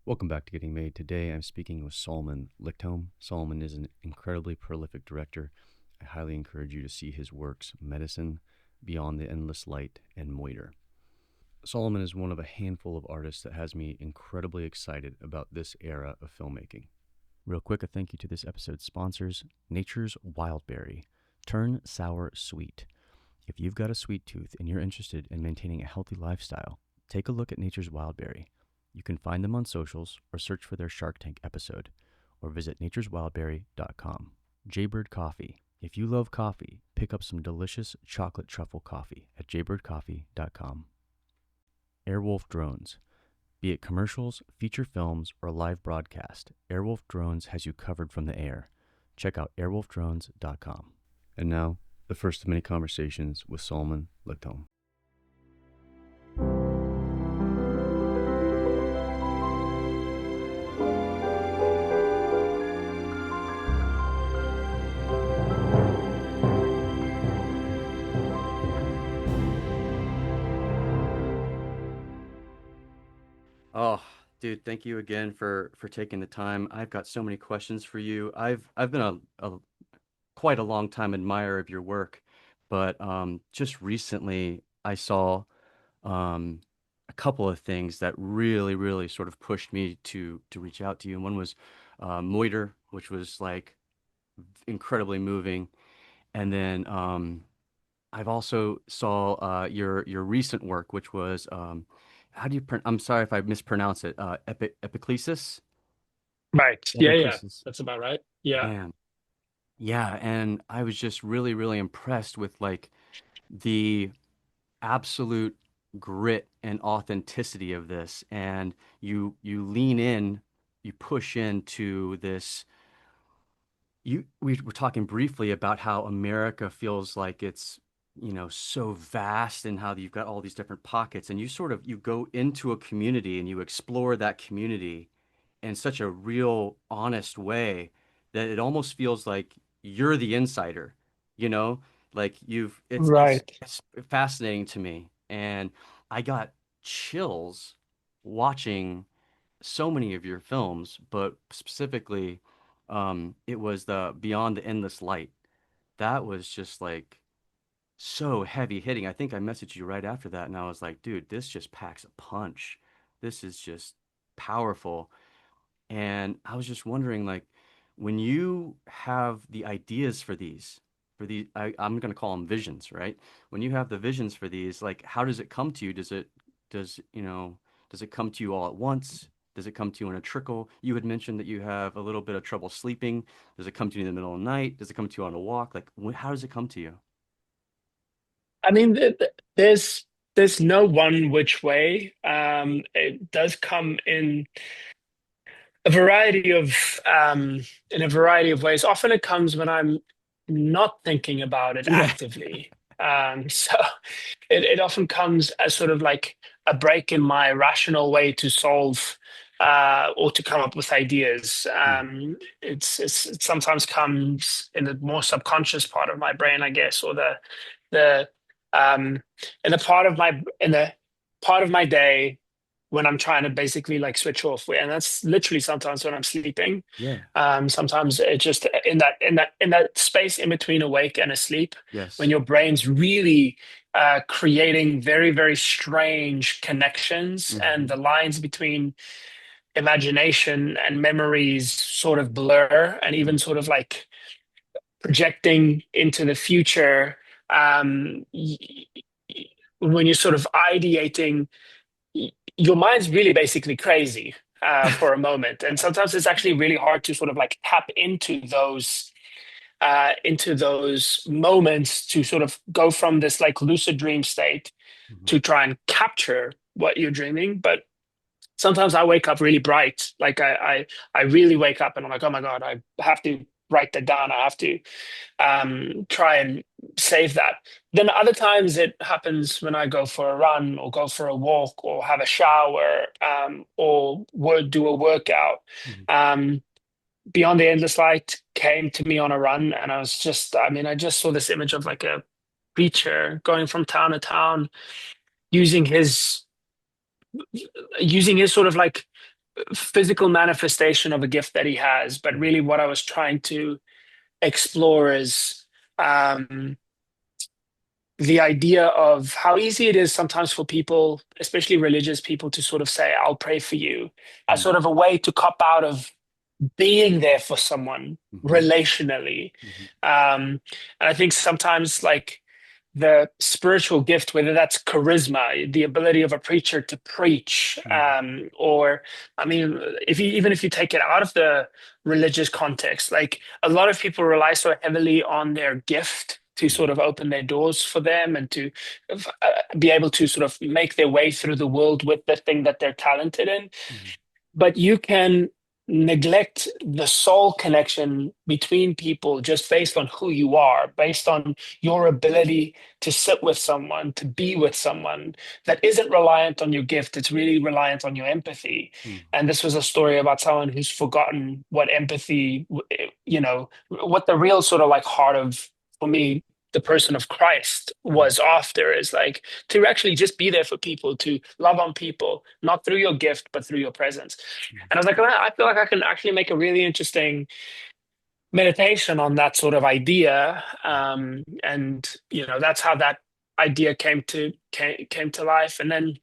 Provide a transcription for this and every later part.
Welcome back to Getting Made. Today I'm speaking with Salomon Ligthelm. Salomon is an incredibly prolific director. I highly encourage you to see his works, Medicine, Beyond the Endless Light, and Moiter. Salomon is one of a handful of artists that has me incredibly excited about this era of filmmaking. Real quick, a thank you to this episode's sponsors, Nature's Wildberry. Turn sour sweet. If you've got a sweet tooth and you're interested in maintaining a healthy lifestyle, take a look at Nature's Wildberry. You can find them on socials or search for their Shark Tank episode or visit natureswildberry.com. Jaybird Coffee. If you love coffee, pick up some delicious chocolate truffle coffee at jaybirdcoffee.com. Airwolf Drones. Be it commercials, feature films, or live broadcast, Airwolf Drones has you covered from the air. Check out airwolfdrones.com. And now, the first of many conversations with Salomon Ligthelm. Oh, dude, thank you again for taking the time. I've got so many questions for you. I've been a quite a long time admirer of your work, but just recently I saw um, a couple of things that really sort of pushed me to reach out to you. And one was Moiter, which was like incredibly moving, and then I've also saw your recent work, which was how do you I'm sorry if I mispronounce it. EPICLESIS. Right. Yeah, yeah. EPICLESIS. That's about right. Yeah. Man, yeah, and I was just really impressed with like the absolute grit and authenticity of this, and you lean in, you push into this. We were talking briefly about how America feels like it's, so vast and how you've got all these different pockets, and you go into a community and you explore that community in such a real honest way that it almost feels like you're the insider, you know? Like Right. it's fascinating to me. And I got chills watching so many of your films, but specifically, it was the Beyond the Endless Light. That was just like so heavy hitting. I think I messaged you right after that, and I was like, dude, this just packs a punch. This is just powerful. And I was just wondering, like, when you have the ideas for these, I'm going to call them visions, right? When you have the visions for these, like, how does it come to you? Does it come to you all at once? Does it come to you in a trickle? You had mentioned that you have a little bit of trouble sleeping. Does it come to you in the middle of the night? Does it come to you on a walk? Like, how does it come to you? I mean, there's no one which way. It does come a variety of in a variety of ways. Often it comes when I'm not thinking about it Yeah. actively. So it often comes as sort of like a break in my rational way to solve or to come up with ideas. Mm. It sometimes comes in the more subconscious part of my brain, I guess, or the um, in the part of my day when I'm trying to basically like switch off. And that's literally sometimes when I'm sleeping. Yeah. Sometimes it just in that space in between awake and asleep, when Yes. your brain's really creating very strange connections, and Hmm. the lines between imagination and memories sort of blur, and even Mm. sort of like projecting into the future. Um, y- when you're sort of ideating, your mind's really basically crazy for a moment, and sometimes it's actually really hard to sort of like tap into those moments to sort of go from this like lucid dream state Hmm. to try and capture what you're dreaming. But sometimes I wake up really bright. Like I really wake up and I'm like, oh my God, I have to write that down. I have to try and save that. Then other times it happens when I go for a run or go for a walk or have a shower or do a workout. Hmm. Um, Beyond the Endless Light came to me on a run, and I mean, I just saw this image of like a preacher going from town to town using his using his sort of like physical manifestation of a gift that he has, but Mhm. really what I was trying to explore is um, the idea of how easy it is sometimes for people, especially religious people, to sort of say, I'll pray for you, as Mhm. sort of a way to cop out of being there for someone Mhm. relationally. Mhm. And I think sometimes, like, the spiritual gift, whether that's charisma, the ability of a preacher to preach, Mhm. or I mean, even if you take it out of the religious context, like a lot of people rely so heavily on their gift to sort Mhm. of open their doors for them and to be able to sort of make their way through the world with the thing that they're talented in. Mhm. But you can neglect the soul connection between people just based on who you are, based on your ability to sit with someone, to be with someone that isn't reliant on your gift. It's really reliant on your empathy. Mhm. And this was a story about someone who's forgotten what empathy, what the real sort of like heart of, for me, the person of Christ Mhm. was after is like to actually just be there for people, to love on people, not through your gift, but through your presence. Mhm. And I was like, "Man, I feel like I can actually make a really interesting meditation on that sort of idea." And that's how that idea came to life. And then,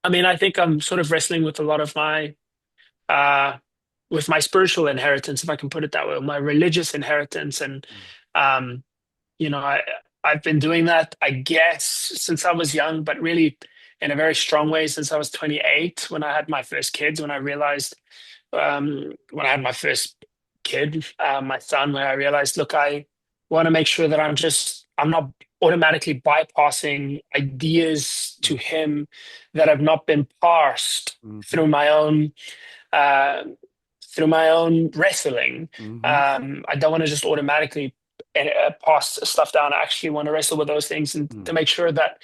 I mean, I think I'm sort of wrestling with a lot of my uh, with my spiritual inheritance, if I can put it that way, or my religious inheritance. And Mhm. um, I've been doing that, I guess, since I was young, but really in a very strong way since I was 28 when I had my first kids. When I realized when I had my first kid, my son, where I realized, look, I want to make sure that I'm not automatically bypassing ideas to Mhm. him that have not been parsed Mhm. through my own uh, wrestling. Mhm. I don't want to just automatically pass stuff down. I actually want to wrestle with those things and to Mhm. make sure that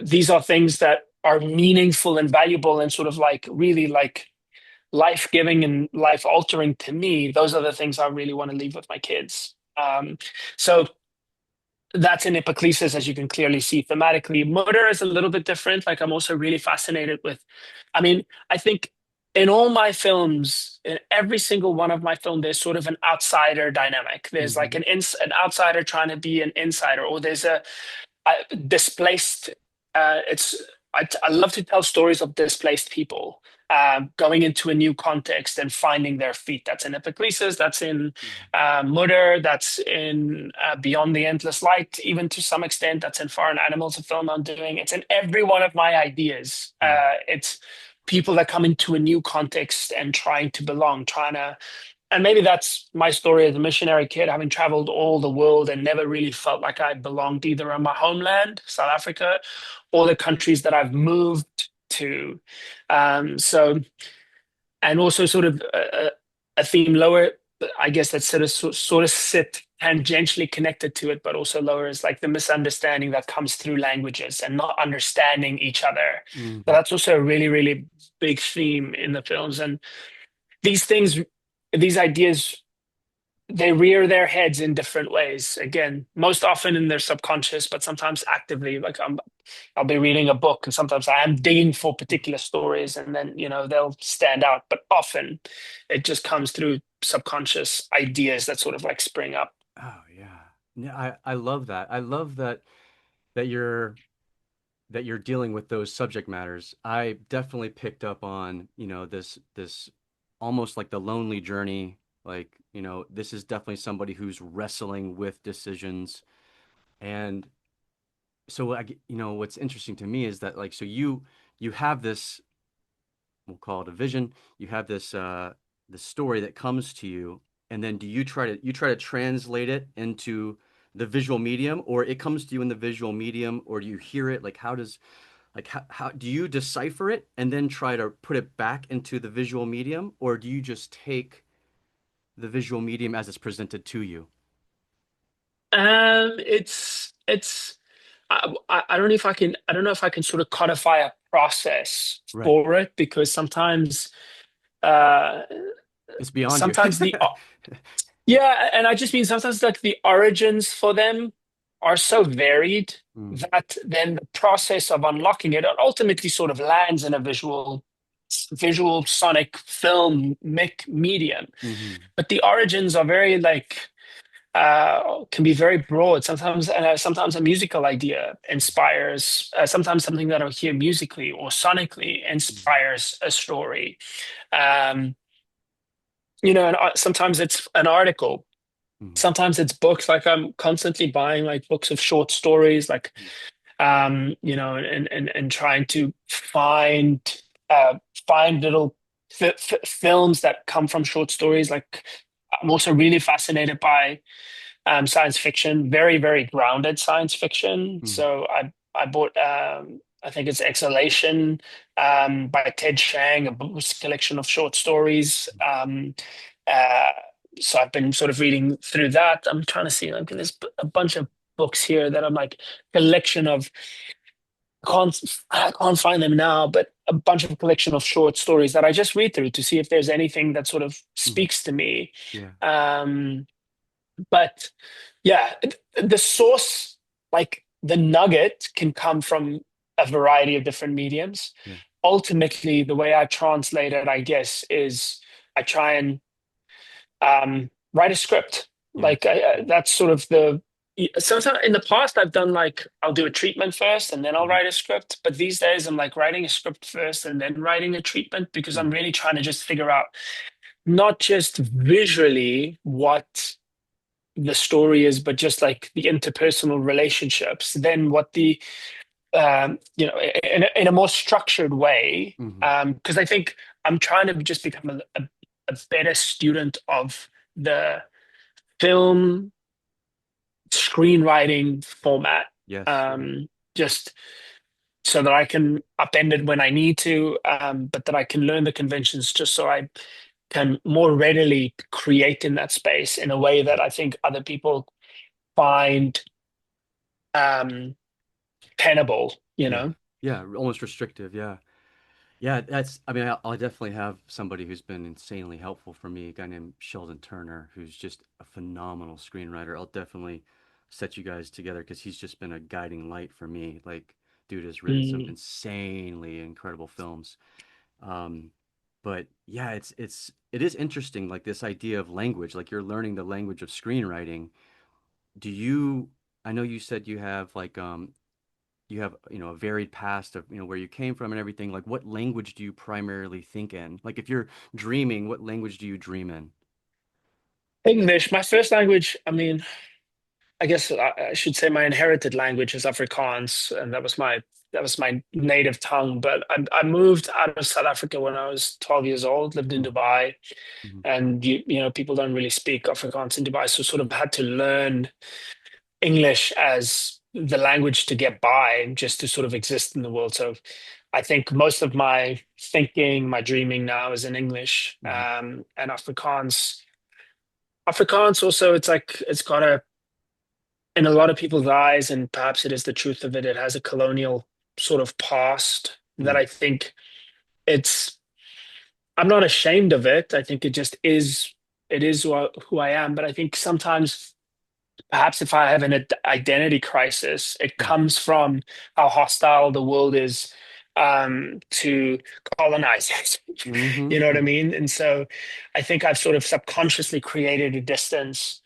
these are things that are meaningful and valuable and sort of like really like life giving and life altering to me. Those are the things I really want to leave with my kids. So that's in Epiclesis, as you can clearly see thematically. Murder is a little bit different. Like, I'm also really fascinated with, I mean, I think in all my films, in every single one of my films, there's sort of an outsider dynamic. There's like Mhm. an outsider trying to be an insider, or there's a displaced. It's I love to tell stories of displaced people going into a new context and finding their feet. That's in Epiclesis. That's in Mhm. Murder. That's in Beyond the Endless Light. Even to some extent, that's in Foreign Animals, a film I'm doing. It's in every one of my ideas. Mhm. It's people that come into a new context and trying to belong, trying to and maybe that's my story as a missionary kid, having traveled all the world and never really felt like I belonged either in my homeland, South Africa, or the countries that I've moved to. So, and also sort of a theme lower, I guess that sort of sit tangentially connected to it, but also lower is like the misunderstanding that comes through languages and not understanding each other. So Mhm. that's also a really, really big theme in the films. And these things, these ideas, they rear their heads in different ways. Again, most often in their subconscious, but sometimes actively. I'll be reading a book, and sometimes I am digging for particular stories, and then they'll stand out. But often, it just comes through subconscious ideas that sort of like spring up. Oh yeah. Yeah, I love that. I love that you're that you're dealing with those subject matters. I definitely picked up on, this almost like the lonely journey. Like, this is definitely somebody who's wrestling with decisions. And so what's interesting to me is that like so you have this, we'll call it a vision, you have this story that comes to you, and then do you try to translate it into the visual medium, or it comes to you in the visual medium, or do you hear it? Like how do you decipher it and then try to put it back into the visual medium, or do you just take the visual medium as it's presented to you? It's I don't know if I can sort of codify a process Right. for it because uh, It's beyond you. sometimes yeah, and I just mean sometimes like the origins for them are so varied Mm. that then the process of unlocking it ultimately sort of lands in a visual. visual sonic film medium, Mm-hmm. but the origins are very like can be very broad. Sometimes a musical idea inspires. Sometimes something that I hear musically or sonically inspires a story. Um, and sometimes it's an article. Mm-hmm. Sometimes it's books. Like I'm constantly buying like books of short stories. Like and trying to uh, find little films that come from short stories. Like I'm also really fascinated by science fiction, very, very grounded science fiction. Mm-hmm. So I bought I think it's Exhalation by Ted Chiang, a collection of short stories. Uh, so I've been sort of reading through that. I'm trying to see like there's a bunch of books here that I'm like collection of I can't find them now, but a bunch of collection of short stories that I just read through to see if there's anything that sort of Mm-hmm. speaks to me. Yeah. Um, but yeah, the source, like the nugget, can come from a variety of different mediums. Yeah. Ultimately, the way I translate it, I guess, is I try and write a script. Like Yes. that's sort of the. Sometimes in the past, I've done like I'll do a treatment first and then I'll Mm-hmm. write a script. But these days, I'm like writing a script first and then writing a treatment because I'm Mm-hmm. really trying to just figure out not just visually what the story is, but just like the interpersonal relationships, then what the in a more structured way. Mm-hmm. Because I think I'm trying to just become a better student of the film screenwriting format. Yes. Yeah. Just so that I can upend it when I need to, but that I can learn the conventions just so I can more readily create in that space in a way that I think other people find um tenable, you Yeah. know. Yeah. Almost restrictive. Yeah. Yeah. I mean, I'll definitely have somebody who's been insanely helpful for me, a guy named Sheldon Turner, who's just a phenomenal screenwriter. I'll definitely set you guys together because he's just been a guiding light for me. Like, dude has written some Mm. insanely incredible films. Um, but yeah, it is interesting, like this idea of language, like you're learning the language of screenwriting. Do you, I know you said you have like you have, a varied past of, where you came from and everything. Like what language do you primarily think in? Like if you're dreaming, what language do you dream in? English, my first language, I mean, I guess I should say my inherited language is Afrikaans, and that was my native tongue. But I moved out of South Africa when I was 12 years old, lived in Dubai, Mm-hmm. and people don't really speak Afrikaans in Dubai, so sort of had to learn English as the language to get by, just to sort of exist in the world. So I think most of my thinking, my dreaming now is in English, Mm-hmm. and Afrikaans. Afrikaans also, it's like it's got in a lot of people's eyes, and perhaps it is the truth of it, it has a colonial sort of past that Mm-hmm. I think it's, I'm not ashamed of it. I think it just is, it is who I am. But I think sometimes, perhaps if I have an identity crisis, it comes from how hostile the world is to colonizers. Mm-hmm. You know what I Mm-hmm. mean? And so I think I've sort of subconsciously created a distance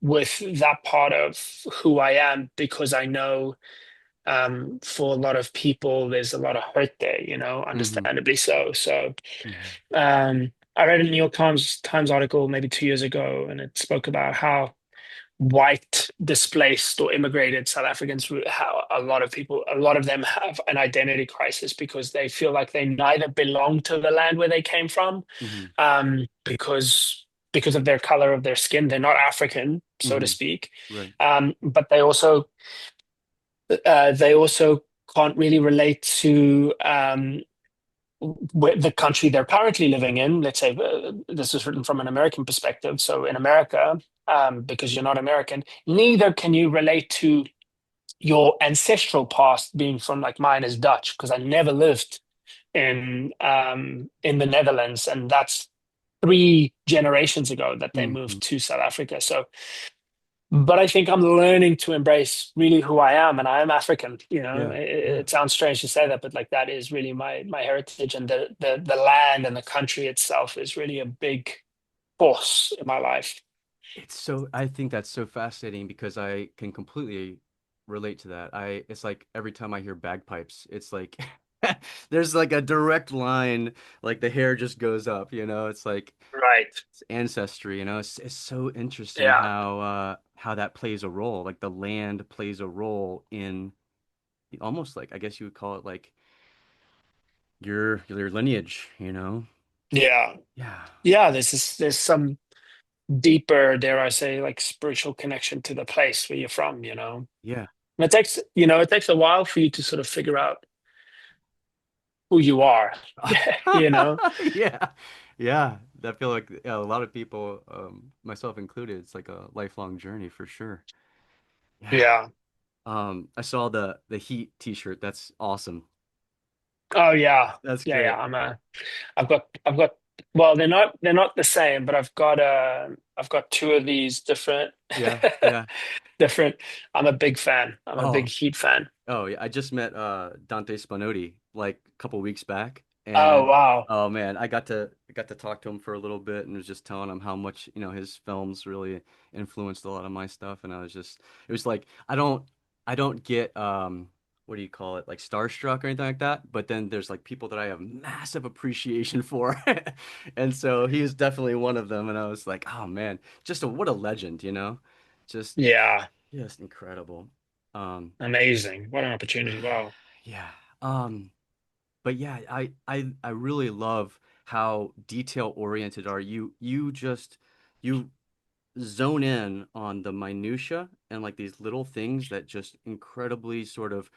with that part of who I am because I know for a lot of people, there's a lot of hurt there, Mm-hmm. understandably so. So Mm-hmm. I read a New York Times article maybe 2 years ago, and it spoke about how white displaced or immigrated South Africans, how a lot of them have an identity crisis because they feel like they neither belong to the land where they came from, Mm-hmm. because of their color of their skin. They're not African, so to Mm-hmm. speak. Right. But they also can't really relate to the country they're currently living in. Let's say this is written from an American perspective. So in America, because you're not American, neither can you relate to your ancestral past being from like mine is Dutch because I never lived in the Netherlands, and that's 3 generations ago that they Mm-hmm. moved to South Africa. So but I think I'm learning to embrace really who I am, and I am African. Yeah, yeah. It sounds strange to say that, but like that is really my heritage, and the land and the country itself is really a big force in my life. I think that's so fascinating because I can completely relate to that. It's like every time I hear bagpipes, it's like there's like a direct line, like the hair just goes up, it's like Right. it's ancestry, it's so interesting Yeah. how that plays a role. Like the land plays a role in almost like I guess you would call it like your lineage. Yeah. Yeah. Yeah. There's some deeper, dare I say, like spiritual connection to the place where you're from. Yeah. And it takes a while for you to sort of figure out who you are. you know? Yeah. Yeah. I feel like yeah, a lot of people, myself included, it's like a lifelong journey for sure. Yeah. Yeah. I saw the Heat t-shirt. That's awesome. Oh yeah. That's Yeah, yeah. great. I've got well, they're not the same, but I've got two of these different Yeah. Yeah. different. I'm a big fan. I'm a big Oh, Heat fan. oh yeah. I just met Dante Spinotti like a couple weeks back Oh and wow. oh man, I got to talk to him for a little bit and was just telling him how much, his films really influenced a lot of my stuff and it was like I don't get what do you call it? Like starstruck or anything like that, but then there's like people that I have massive appreciation for. And so he was definitely one of them and I was like, "Oh man, what a legend. Just Yeah. just incredible." Um Amazing. What an opportunity. Wow. yeah. But yeah, I really love how detail oriented are you zone in on the minutia and like these little things that just incredibly sort of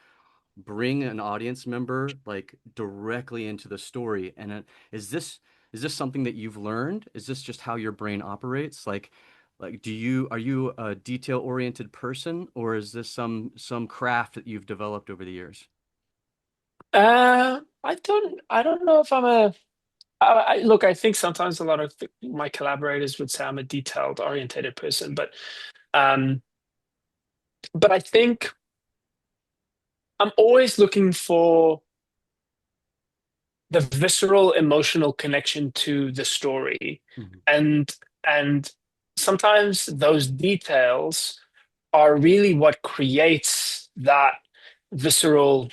bring an audience member like directly into the story. And is this something that you've learned? Is this just how your brain operates? Like are you a detail oriented person or is this some craft that you've developed over the years? I don't know if I'm look, I think sometimes a lot of my collaborators would say I'm a detailed orientated person, um, but I think I'm always looking for the visceral emotional connection to the story. Mhm. And and sometimes those details are really what creates that visceral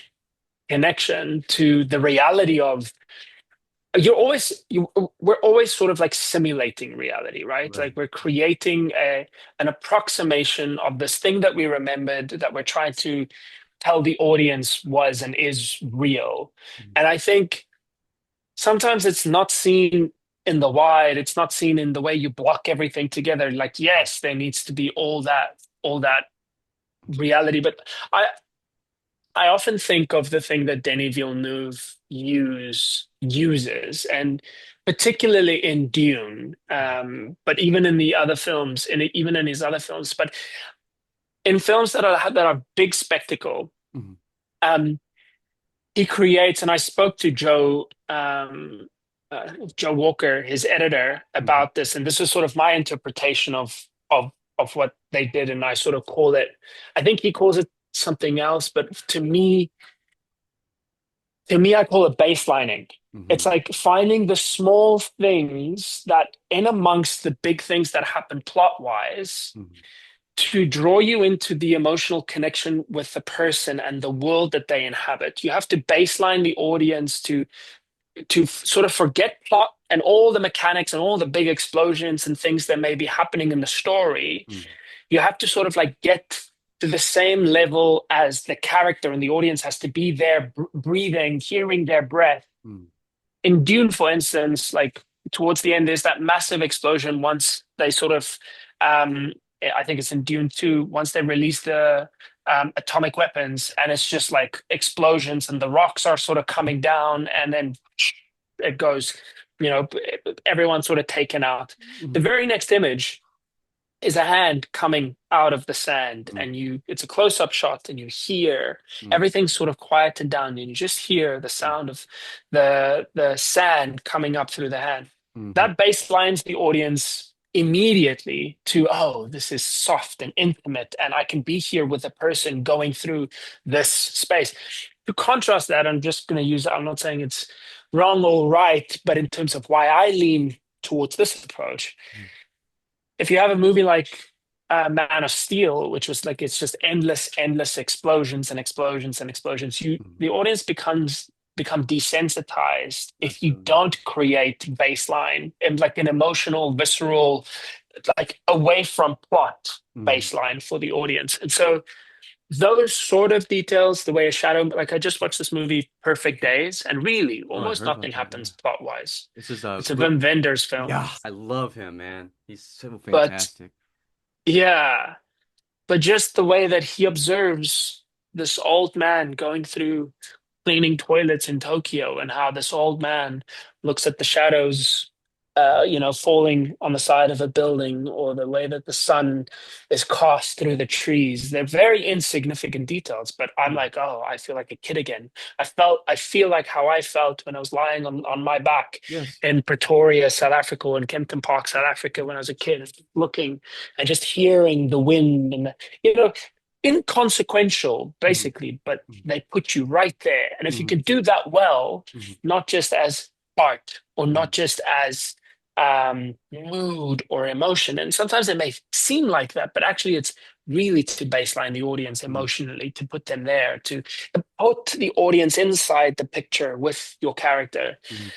connection to the reality of we're always sort of like simulating reality, right? Like Right. we're creating an approximation of this thing that we remembered that we're trying to tell the audience was and is real. Mhm. And I think sometimes it's not seen in the wide, it's not seen in the way you block everything together. Like, yes, there needs to be all that reality. But I I often think of the thing that Denis Villeneuve uses, and particularly in Dune, but even in the other films, even in his other films, but in films that are big spectacle, Mhm. um, he creates. And I spoke to Joe Walker, his editor, Mhm. about this, and this is sort of my interpretation of what they did, and I sort of call it. I think he calls it something else, but to me, I call it baselining. It's Mhm. like finding the small things that in amongst the big things that happen plot wise Mhm. to draw you into the emotional connection with the person and the world that they inhabit. You have to baseline the audience to sort of forget plot and all the mechanics and all the big explosions and things that may be happening in the story. Mhm. You have to sort of like get to the same level as the character, and the audience has to be there breathing, hearing their breath. Mhm. In Dune, for instance, like towards the end, there's that massive explosion once they sort of, um, I think it's in Dune 2, once they release the atomic weapons, and it's just like explosions, and the rocks are sort of coming down, and then it goes, everyone's sort of taken out. The Mhm. very next image is a hand coming out of the sand, Mhm. and it's a close-up shot, and you hear Mhm. everything's sort of quieted down, and you just hear the sound of the sand coming up through the hand. Mhm. That baselines the audience immediately to, oh, this is soft and intimate, and I can be here with a person going through this space. To contrast that, I'm just going to use, I'm not saying it's wrong or right, but in terms of why I lean towards this approach, Mm, if you have a movie like Man of Steel, which was like it's just endless explosions and explosions and explosions, mm. the audience become desensitized if you Absolutely. don't create baseline and like an emotional, visceral, like away from plot Mm. baseline for the audience. And so those sort of details, the way a shadow, like I just watched this movie Perfect Days, and really Oh, I almost heard about nothing that. Yeah. happens plot wise. This is It's a Wim Wenders film, yeah, I love him, man. He's so but fantastic. yeah. But just the way that he observes this old man going through cleaning toilets in Tokyo, and how this old man looks at the shadows, falling on the side of a building, or the way that the sun is cast through the trees. They're very insignificant details, but I'm Mm. like, oh, I feel like a kid again. I feel like how I felt when I was lying on my back Yes. in Pretoria, South Africa, or in Kempton Park, South Africa, when I was a kid, looking and just hearing the wind and you know inconsequential, Mhm, basically, but mhm, they put you right there. And if you mhm, can do that well, mhm, not just as art or mhm, not just as mood or emotion, and sometimes it may seem like that, but actually it's really to baseline the audience mhm, emotionally, to put them there, to put the audience inside the picture with your character. mhm.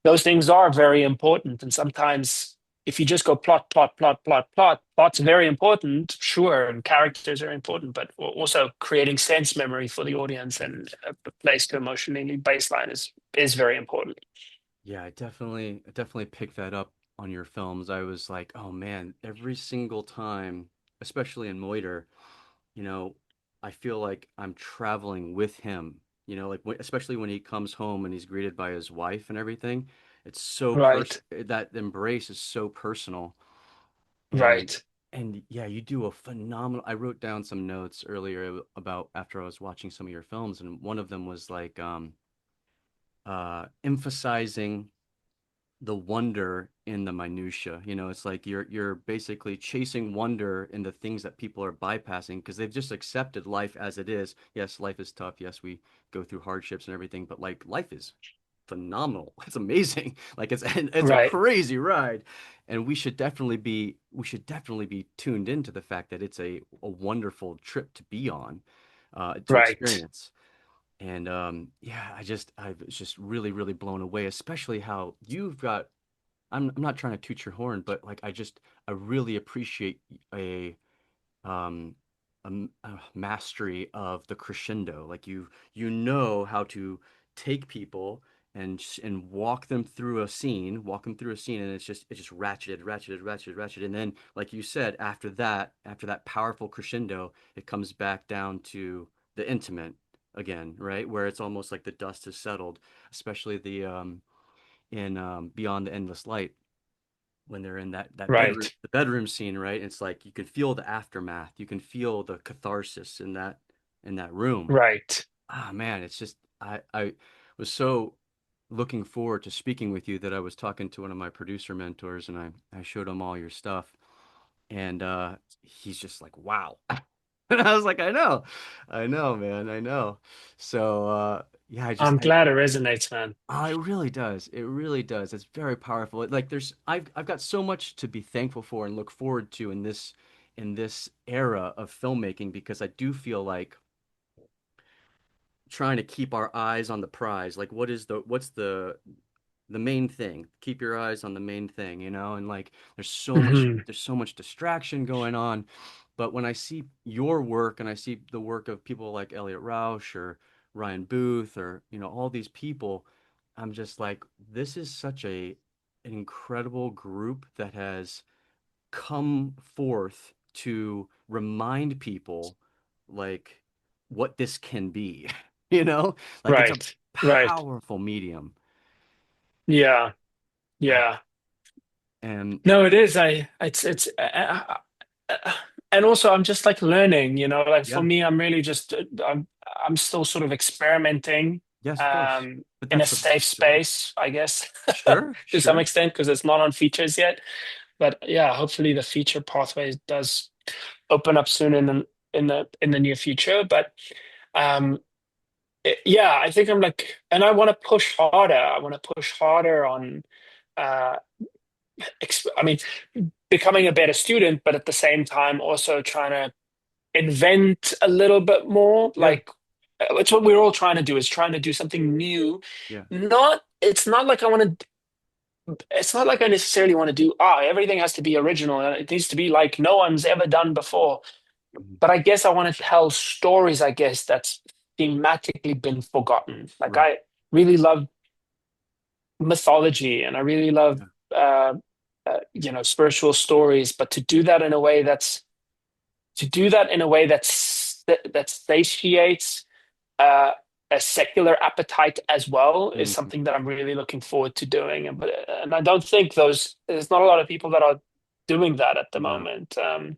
Those things are very important. And sometimes if you just go plot, plot, plot, plot, plot, plot's very important, sure, and characters are important, but also creating sense memory for the audience and a place to emotionally baseline is very important. Yeah, I definitely picked that up on your films. I was like, oh man, every single time, especially in Moiter, you know, I feel like I'm traveling with him. Like especially when he comes home and he's greeted by his wife and everything. It's so Right, that embrace is so personal. And right, and yeah, you do a phenomenal. I wrote down some notes earlier about after I was watching some of your films, and one of them was like emphasizing the wonder in the minutia. It's like you're basically chasing wonder in the things that people are bypassing because they've just accepted life as it is. Yes, life is tough. Yes, we go through hardships and everything, but like life is phenomenal. It's amazing. Like it's a right, crazy ride. And we should definitely be tuned into the fact that it's a wonderful trip to be on, to right. experience. And yeah, I was just really, really blown away, especially how you've got. I'm not trying to toot your horn, but like I really appreciate a um a mastery of the crescendo. Like you know how to take people and walk them through a scene, and it's just ratcheted, and then like you said, after that powerful crescendo, it comes back down to the intimate again, right? Where it's almost like the dust has settled, especially the in Beyond the Endless Light when they're in that bedroom, Right. the bedroom scene, right? It's like you can feel the aftermath, you can feel the catharsis in that room. Right. Ah man, it's just I was so looking forward to speaking with you that I was talking to one of my producer mentors, and I showed him all your stuff, and he's just like, wow. And I was like, I know, man, I know. So yeah, I'm glad it resonates, man. oh, it really does. It really does. It's very powerful. Like I've got so much to be thankful for and look forward to in this era of filmmaking, because I do feel like trying to keep our eyes on the prize. Like what's the main thing? Keep your eyes on the main thing, and like there's so much Hmm. there's so much distraction going on. But when I see your work and I see the work of people like Elliot Rausch or Ryan Booth or all these people, I'm just like, this is such an incredible group that has come forth to remind people like what this can be. you know like it's a Right. Right. powerful medium. Yeah. Ah, Yeah. and No, it is. And also I'm just like learning, like for yeah, me, I'm really just, I'm still sort of experimenting, yes, of course. um, But in a that's what safe makes it great. space, I guess, Sure, to some sure. extent, because it's not on features yet. But yeah, hopefully the feature pathway does open up soon in the near future. But um, yeah, I think I'm like, and I want to push harder. I want to push harder on, uh, I mean, becoming a better student, but at the same time also trying to invent a little bit more. Yeah. Like it's what we're all trying to do, is trying to do something new. Yeah. It's not like I want to, it's not like I necessarily want to do, everything has to be original. And it needs to be like no one's ever done before. Mhm. But I guess I want to tell stories, I guess, that's thematically been forgotten. Like Right. I really love mythology and I really love, Yeah. uh, spiritual stories, but to do that in a way that satiates uh, a secular appetite as well is Mhm. something that I'm really looking forward to doing. And I don't think there's not a lot of people that are doing that at the No. moment. No.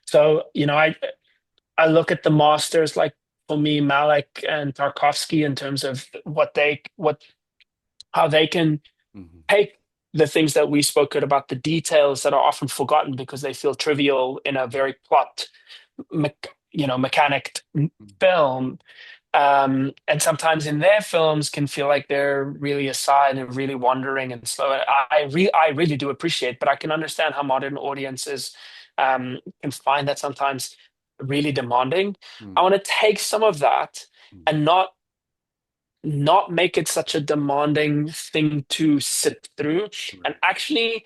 So I look at the masters like for me, Malik and Tarkovsky in terms of how they can Mhm. take the things that we spoke about, the details that are often forgotten because they feel trivial in a very mechanic Mhm. film. And sometimes in their films can feel like they're really aside and really wandering and slow. And I really do appreciate, but I can understand how modern audiences can find that sometimes really demanding. I Mhm. want to take some of that Mhm. and not make it such a demanding thing to sit through and Right. actually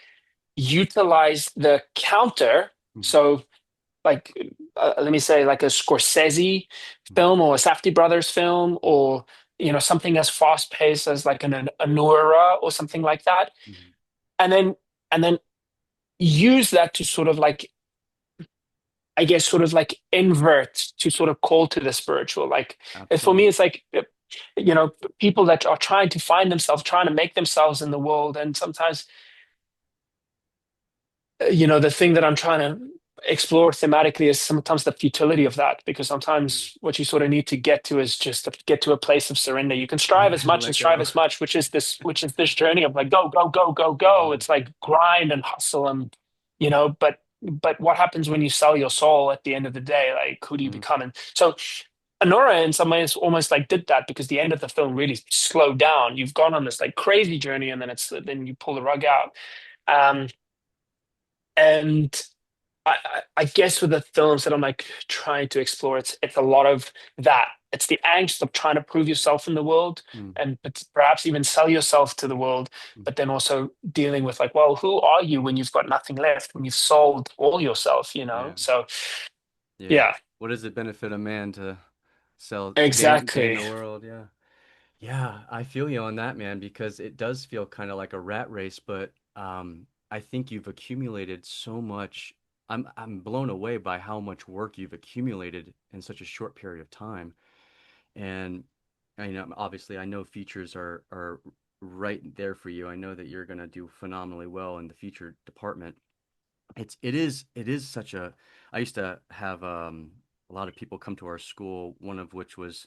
utilize the counter. Mhm. So like let me say like a Scorsese Mhm. film or a Safdie brothers film Mhm. or something as fast paced as like an Anura or something like that, Mhm. and then use that to sort of like, I guess, sort of like invert to sort of call to the spiritual. Like for me Absolutely. it's like you know people that are trying to find themselves, trying to make themselves in the world, and sometimes the thing that I'm trying to explore thematically is sometimes the futility of that, because Mhm. sometimes what you sort of need to get to is just to get to a place of surrender. You can strive as Yeah. much and Let strive go. as much, which is this journey of like go, go, go, go, go. Mhm. It's like grind and hustle and but what happens when you sell your soul at the end of the day? Like who do you Mhm. become? And so Honora in some ways almost like did that, because the end of the film really slowed down. You've gone on this like crazy journey and then you pull the rug out. Um, and I guess with the films that I'm like trying to explore, it's a lot of that. It's the angst of trying to prove yourself in the world Mhm. and perhaps even sell yourself to the world, Mhm. but then also dealing with like, well, who are you when you've got nothing left, when you've sold all yourself, you know? Yeah. So Yeah. yeah, What does it benefit a man to sell to gain exactly. the world? Yeah. Yeah, I feel you on that, man, because it does feel kind of like a rat race, but I think you've accumulated so much. I'm blown away by how much work you've accumulated in such a short period of time. And obviously I know features are right there for you. I know that you're gonna do phenomenally well in the feature department. It is such a I used to have a lot of people come to our school, one of which was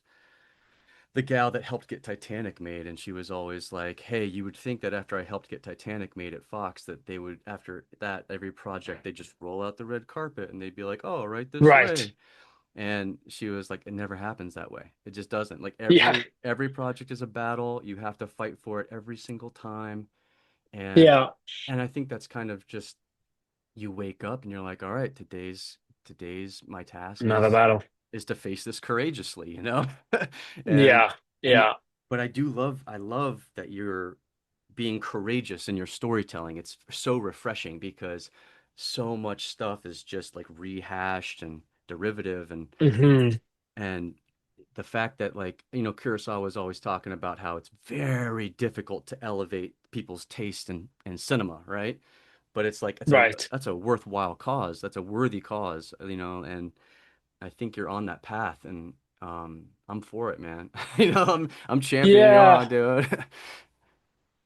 the gal that helped get Titanic made, and she was always like, "Hey, you would think that after I helped get Titanic made at Fox, that they would, after that, every project, they just roll out the red carpet and they'd be like, oh, right this Right. way." And she was like, "It never happens that way. It just doesn't. Like Yeah. every project is a battle. You have to fight for it every single time." And Yeah. and I think that's kind of just you wake up and you're like, "All right, today's my task Another battle. is to face this courageously, you know?" And Yeah. and Yeah. but I love that you're being courageous in your storytelling. It's so refreshing because so much stuff is just like rehashed and derivative, Hmm. and the fact that, like, Kurosawa was always talking about how it's very difficult to elevate people's taste in cinema, right? But it's like Right. that's a worthwhile cause. That's a worthy cause, and I think you're on that path, and I'm for it, man. I'm championing you Yeah. on, dude.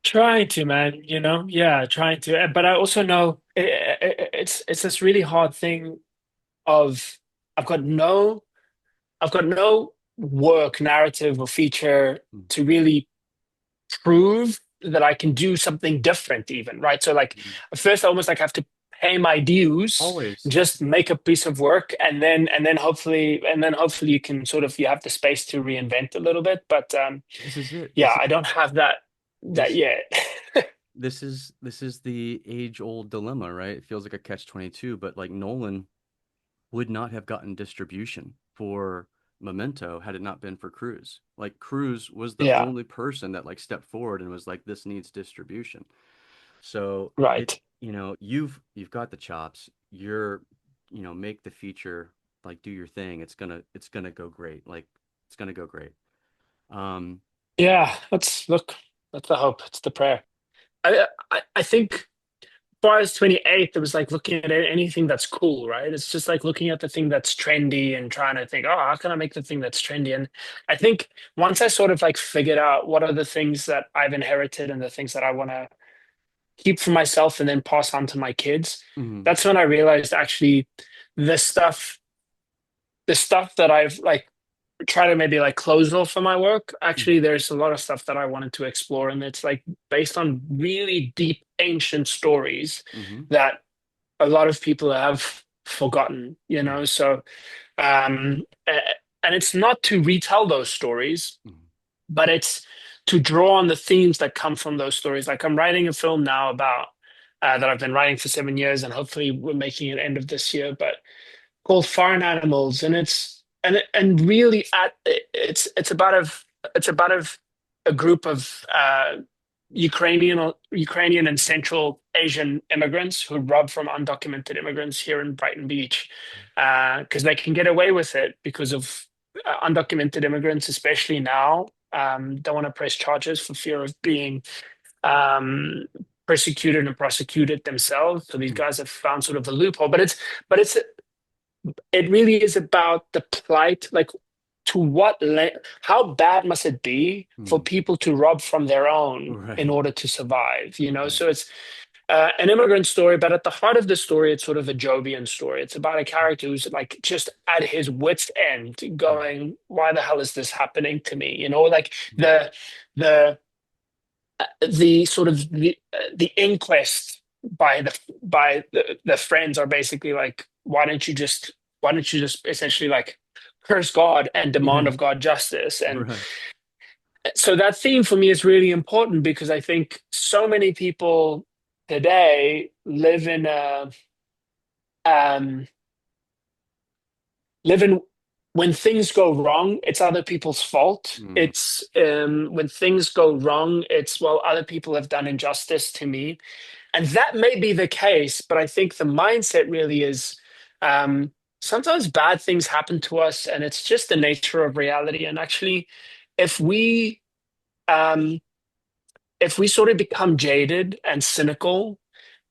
Trying to, man, yeah, trying to. But I also know it's this really hard thing of I've got no I've got no work, narrative, or feature to really prove. that I can do something different even, right? So like Mhm. at first I almost like have to pay my dues, Always. just make a piece of work, and then hopefully you can sort of you have the space to reinvent a little bit. But This is it. yeah, I don't have that This yet. this is the age-old dilemma, right? It feels like a catch-22, but like Nolan would not have gotten distribution for Memento had it not been for Cruz. Like Cruz was the Yeah, only person that like stepped forward and was like, this needs distribution. So it, right. you've got the chops. Make the feature, like do your thing. It's gonna go great. Like it's gonna go great. Um, Yeah, that's the hope. It's the prayer. I think as far as 28th, it was like looking at anything that's cool, right? It's just like looking at the thing that's trendy and trying to think, oh, how can I make the thing that's trendy? And I think once I sort of like figured out what are the things that I've inherited and the things that I want to keep for myself and then pass on to my kids, mhm, that's when I realized actually the stuff, the stuff that I've like try to maybe like close off for my work. mhm, Actually, there's a lot of stuff that I wanted to explore, and it's like based on really deep ancient stories mhm, that a lot of people have forgotten, you mhm, know. So, and it's not to retell those stories, mhm, but it's to draw on the themes that come from those stories. Like I'm writing a film now about that I've been writing for 7 years, and hopefully we're making it end of this year. But called Foreign Animals, and and really it's about a group of Ukrainian and Central Asian immigrants who rob from undocumented immigrants here in Brighton Beach because they can get away with it because of undocumented immigrants, especially now, don't want to press charges for fear of being um, persecuted and prosecuted themselves. So these mhm, guys have found sort of a loophole, but it really is about the plight, like how bad must it be for mhm. people to rob from their own in Right, order to survive, you know? right. So it's an immigrant story, but at the heart of the story, it's sort of a Jovian story. It's about a character who's like just at his wit's end, Mhm, going, "Why the hell is this happening to me?" You know, like mhm, the the sort of the inquest by the friends are basically like, why don't you just essentially like curse God and demand yeah, of God justice? And right. so that theme for me is really important because I think so many people today um live in when things go wrong, it's other people's fault. Mhm, It's when things go wrong, it's well, other people have done injustice to me. And that may be the case, but I think the mindset really is um, sometimes bad things happen to us, and it's just the nature of reality. And actually, if we um, if we sort of become jaded and cynical,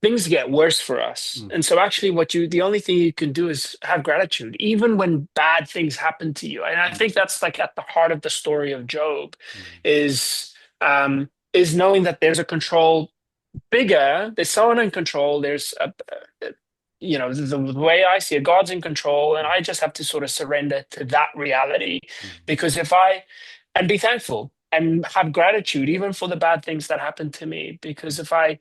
things get worse for us. mhm, And so, actually, the only thing you can do is have gratitude, even when bad things happen to you. And I mhm, think that's like at the heart of the story of Job, mhm, is knowing that there's a control bigger. There's someone in control. The way I see it, God's in control, and I just have to sort of surrender to that reality. mhm, Because and be thankful and have gratitude even for the bad things that happen to me. Because if I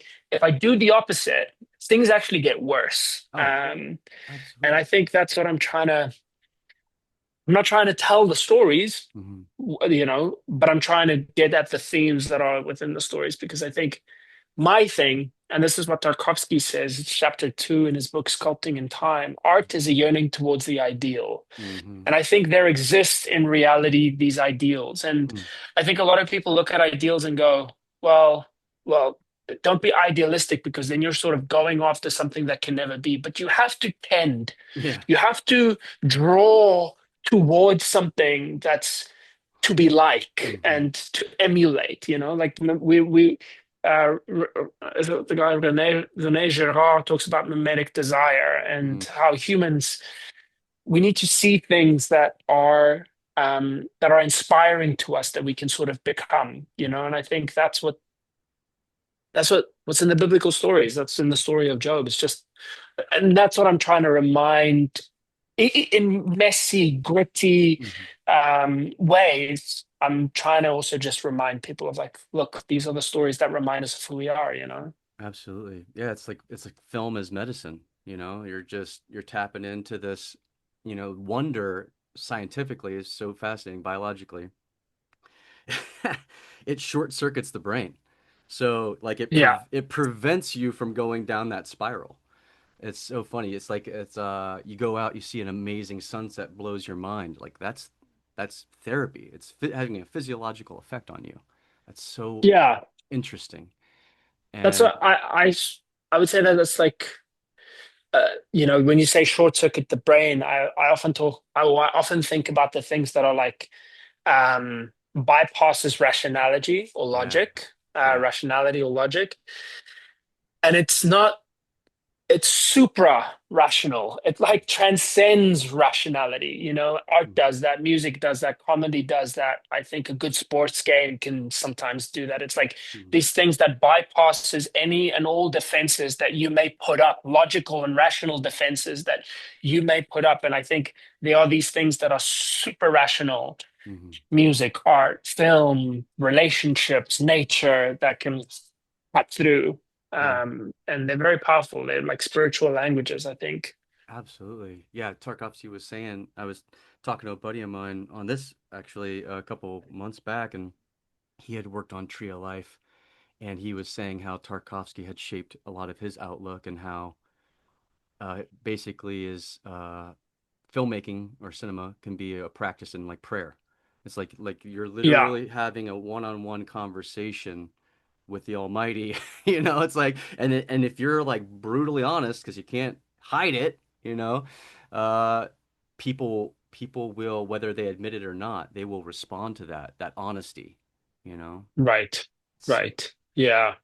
do the opposite, things actually get worse. oh, And I absolutely. think that's what I'm not trying to tell the stories, Mhm, but I'm trying to get at the themes that are within the stories because I think my thing, and this is what Tarkovsky says, it's chapter 2 in his book Sculpting in Time, art is a yearning towards the ideal. mhm, And I think there exists in reality these ideals. And mhm. I think a lot of people look at ideals and go, well, don't be idealistic because then you're sort of going after something that can never be. But you have to tend, Yeah. you have to draw towards something that's to be like Mhm, and to emulate, like we the guy René Girard talks about mimetic desire and mhm, how humans we need to see things that are inspiring to us that we can sort of become, and I think what's in the biblical stories, that's in the story of Job. It's just, and that's what I'm trying to remind in messy, gritty mhm, ways. I'm trying to also just remind people of like, look, these are the stories that remind us of who we are, you know? Absolutely. Yeah, it's like film is medicine, you know? You're tapping into this, wonder scientifically is so fascinating biologically. It short circuits the brain. So like Yeah. it prevents you from going down that spiral. It's so funny. It's like you go out, you see an amazing sunset, blows your mind. Like that's therapy. It's having a physiological effect on you. That's so Yeah. interesting. That's And what I would say that that's like, when you say short circuit the brain, I often think about the things that are like bypasses yeah, yeah. rationality or logic. And it's supra rational. It like transcends rationality. Art Mhm, does that, music does that, comedy does that. I think a good sports game can sometimes do that. It's like mhm, these things that bypasses any and all defenses that you may put up, logical and rational defenses that you may put up. And I think there are these things that are super rational: mhm. music, art, film, relationships, nature, that can cut through. Yeah, And they're very powerful. They're like spiritual languages, I think. absolutely. Yeah, Tarkovsky was saying, I was talking to a buddy of mine on this actually a couple months back, and he had worked on Tree of Life, and he was saying how Tarkovsky had shaped a lot of his outlook and how basically is filmmaking or cinema can be a practice in like prayer. It's like you're Yeah, literally having a one-on-one conversation with the Almighty. It's like and if you're like brutally honest because you can't hide it, uh people will, whether they admit it or not, they will respond to that honesty, you know. right. So Right. Yeah.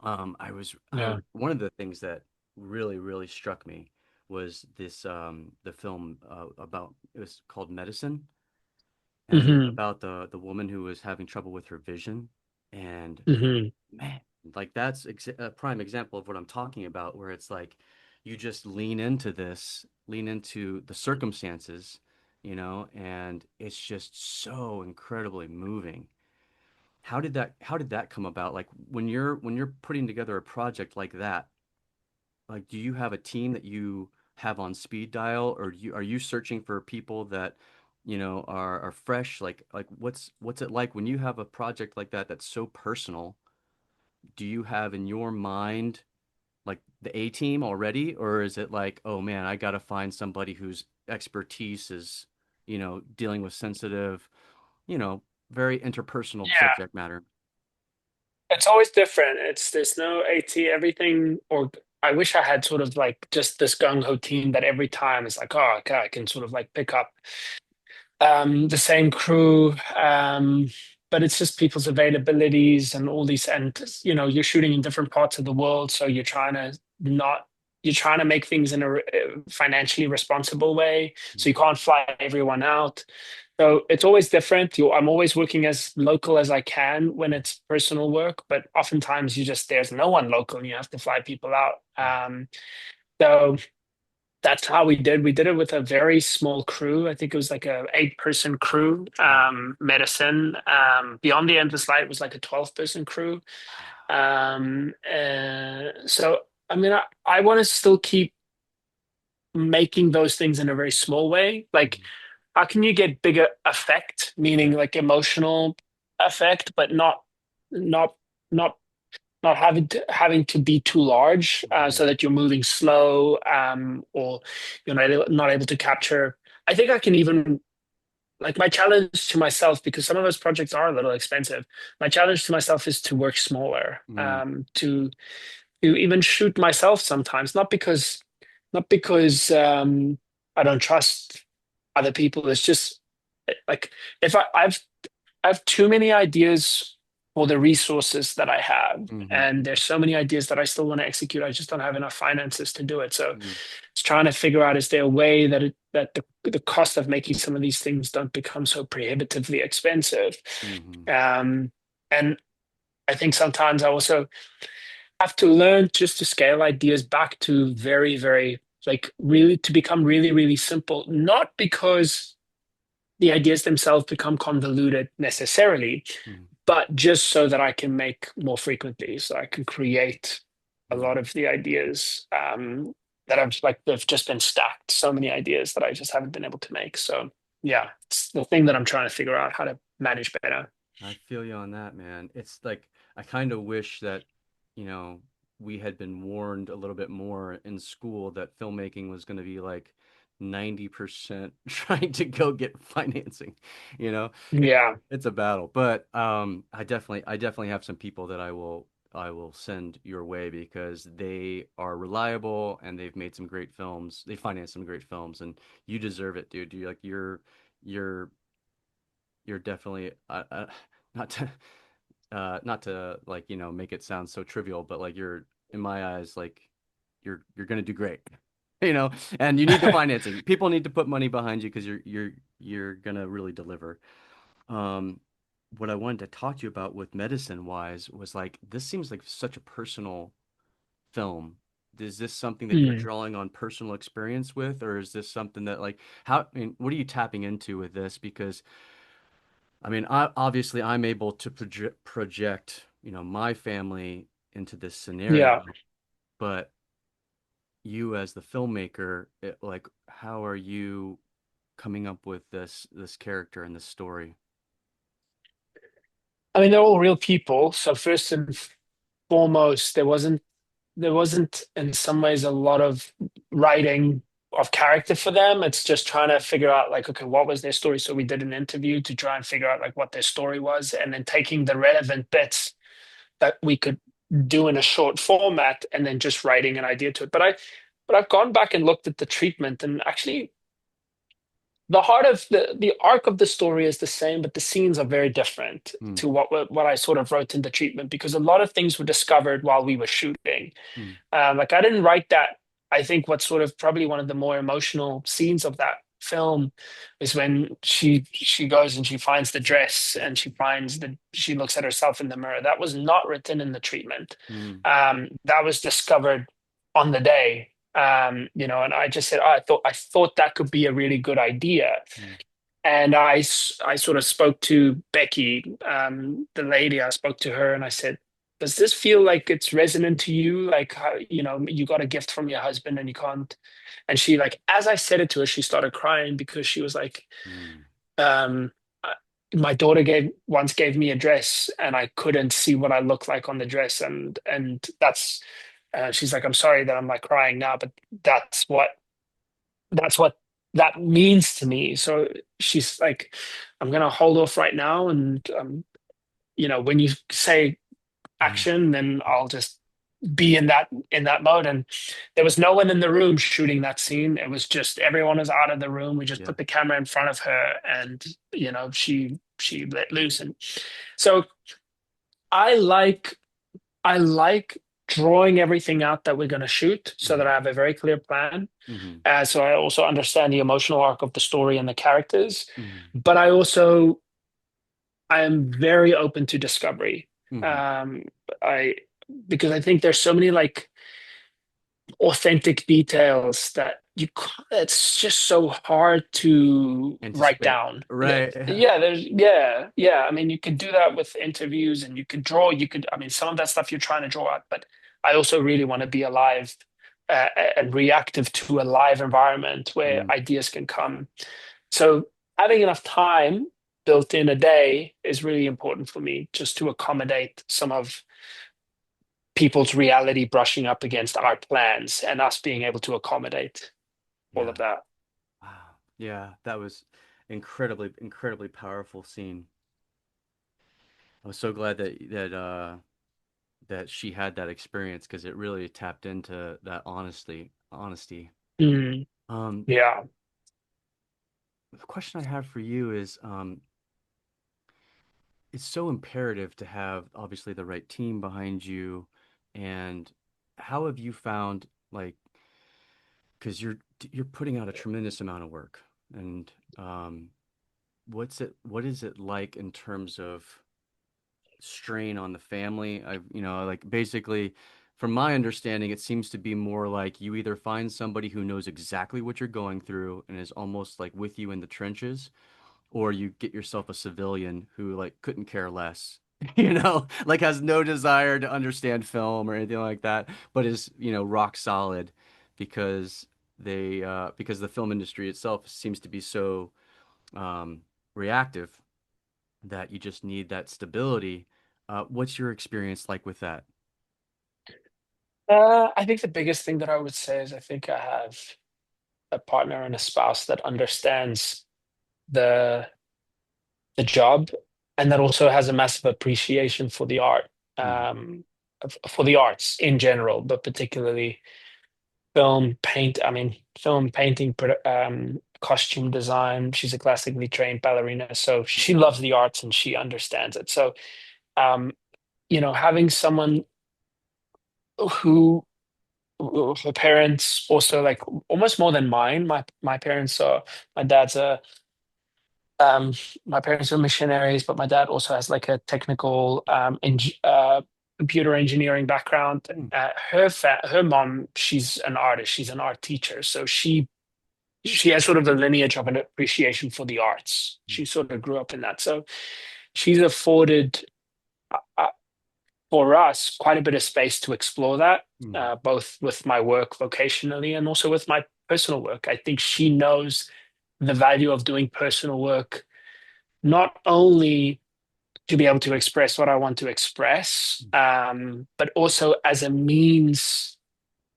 I Yeah. one of the things that really struck me was this the film about, it was called Medicine, and Hmm. about the woman who was having trouble with her vision. And Hmm. man, like that's a prime example of what I'm talking about, where it's like you just lean into this, lean into the circumstances, and it's just so incredibly moving. How did that come about? Like when you're putting together a project like that, like do you have a team that you have on speed dial, or are you searching for people that are fresh? Like what's it like when you have a project like that that's so personal? Do you have in your mind like the A team already, or is it like, oh man, I got to find somebody whose expertise is, dealing with sensitive, you know, very interpersonal Yeah. subject matter? It's always different. There's no AT, everything, or I wish I had sort of like just this gung ho team that every time it's like, oh, okay, I can sort of like pick up the same crew. But it's just people's availabilities and all these, and you're shooting in different parts of the world, so not you're trying to make things in a financially responsible way, so you Mhm. can't fly everyone out. So it's always different. I'm always working as local as I can when it's personal work, but oftentimes there's no one local and you have to fly people out. So that's how we did it with a very small crew. I think it was like a 8-person crew. Wow. Medicine, Beyond the Endless Light was like a 12-person crew. So I mean, I want to still keep making those things in a very small way. Like, Mhm. how can you get bigger effect, meaning Yeah. like emotional effect, but not not not having to be too large, so Mhm. that you're moving slow, or you're not able to capture. I think I can even, like, my challenge to myself, because some of those projects are a little expensive. My challenge to myself is to work smaller, Mm. to even shoot myself sometimes, not because I don't trust other people. It's just like, if I have too many ideas for the resources that I have, Mhm. and there's so many ideas that I still want to execute. I just don't have enough finances to do it. So Mm. it's trying to figure out, is there a way that the cost of making some of these things don't become so prohibitively expensive. Mhm. Um, and I think sometimes I also have to learn just to scale ideas back to very, very, like, really, to become really, really simple. Not because the ideas themselves become convoluted necessarily, Mm, but just so that I can make more frequently, so I can create a mm. lot of the ideas that I've like they've just been stacked. So many ideas that I just haven't been able to make. So yeah, it's the thing that I'm trying to figure out how to manage better. I feel you on that, man. It's like I kind of wish that, you know, we had been warned a little bit more in school that filmmaking was going to be like 90% trying to go get financing. You know, Yeah, it's a battle. But I definitely have some people that I will send your way because they are reliable and they've made some great films. They finance some great films, and you deserve it, dude. You're you're definitely not to not to like make it sound so trivial, but like you're in my eyes like you're gonna do great, you know. And you need the financing. People need to put money behind you because you're gonna really deliver. Um, what I wanted to talk to you about with medicine wise was like this seems like such a personal film. Is this something that you're Mm. drawing on personal experience with, or is this something that like how, I mean, what are you tapping into with this? Because I mean, obviously I'm able to project, my family into this scenario, Yeah. but you as the filmmaker, like, how are you coming up with this character and this story? I mean, they're all real people. So first and foremost, there wasn't in some ways a lot of writing of character for them. It's just trying to figure out like, okay, what was their story? So we did an interview to try and figure out like what their story was, and then taking the relevant bits that we could do in a short format, and then just writing an idea to it. But I've gone back and looked at the treatment, and actually the heart of the arc of the story is the same, but the scenes are very different Mm, to what I sort of wrote in the treatment, because a lot of things were discovered while we were shooting. mm, Like I didn't write that. I think what's sort of probably one of the more emotional scenes of that film is when she goes and she finds the dress, and she looks at herself in the mirror. That was not written in the treatment. mm, That was discovered on the day. And I just said, oh, I thought that could be a really good idea. mm, And I sort of spoke to Becky, the lady. I spoke to her and I said, does this feel like it's resonant to you? Like, how, you got a gift from your husband and you can't. And she, like, as I said it to her, she started crying because she was like, mm. um, uh, my daughter once gave me a dress and I couldn't see what I looked like on the dress. And she's like, I'm sorry that I'm like crying now, but that's what that's what that means to me. So she's like, I'm gonna hold off right now, and when you say Yeah, action, then I'll just be in that mode. And there was no one in the room shooting that scene. It was just everyone was out of the room. We just yeah, put the camera in front of her, and she let loose. And so I like I like drawing everything out that we're going to shoot, so that mm, I have a very clear plan. mm, So I also understand the emotional arc of the story and the characters, mm, but I am very open to discovery. mm. Um, I Because I think there's so many like authentic details that it's just so hard to write Anticipate, down. right? Yeah. I mean, you could do that with interviews, and you could draw. I mean, some of that stuff you're trying to draw out, but I also really want to be alive, and reactive to a live environment where Mm, ideas can come. So having enough time built in a day is really important for me, just to accommodate some of people's reality brushing up against our plans, and us being able to accommodate all yeah. of that. Wow. Yeah, that was incredibly, incredibly powerful scene. I was so glad that she had that experience because it really tapped into that honesty. Mm, Um, yeah. the question I have for you is, it's so imperative to have obviously the right team behind you, and how have you found like because you're putting out a tremendous amount of work, and what is it like in terms of strain on the family? I've, like basically, from my understanding, it seems to be more like you either find somebody who knows exactly what you're going through and is almost like with you in the trenches, or you get yourself a civilian who like couldn't care less, you know, like has no desire to understand film or anything like that, but is, you know, rock solid because because the film industry itself seems to be so um, reactive that you just need that stability. What's your experience like with that? I think the biggest thing that I would say is I think I have a partner and a spouse that understands the the job, and that also has a massive appreciation for the art, Mm, for the arts in general, but particularly film, paint. I mean, film, painting, costume design. She's a classically trained ballerina, so she okay. loves the arts and she understands it. So, um, having someone who her parents also like almost more than mine. My parents are my dad's a Um, my parents were missionaries, but my dad also has like a technical computer engineering background. Mm, Her mom, she's an artist. She's an art teacher, so she has sort of the lineage of an appreciation for the arts. mm, She sort of grew up in that, so she's afforded uh, for us quite a bit of space to explore that, mm, both with my work vocationally and also with my personal work. I think she knows the value of doing personal work not only to be able to express what I want to express, but also as a means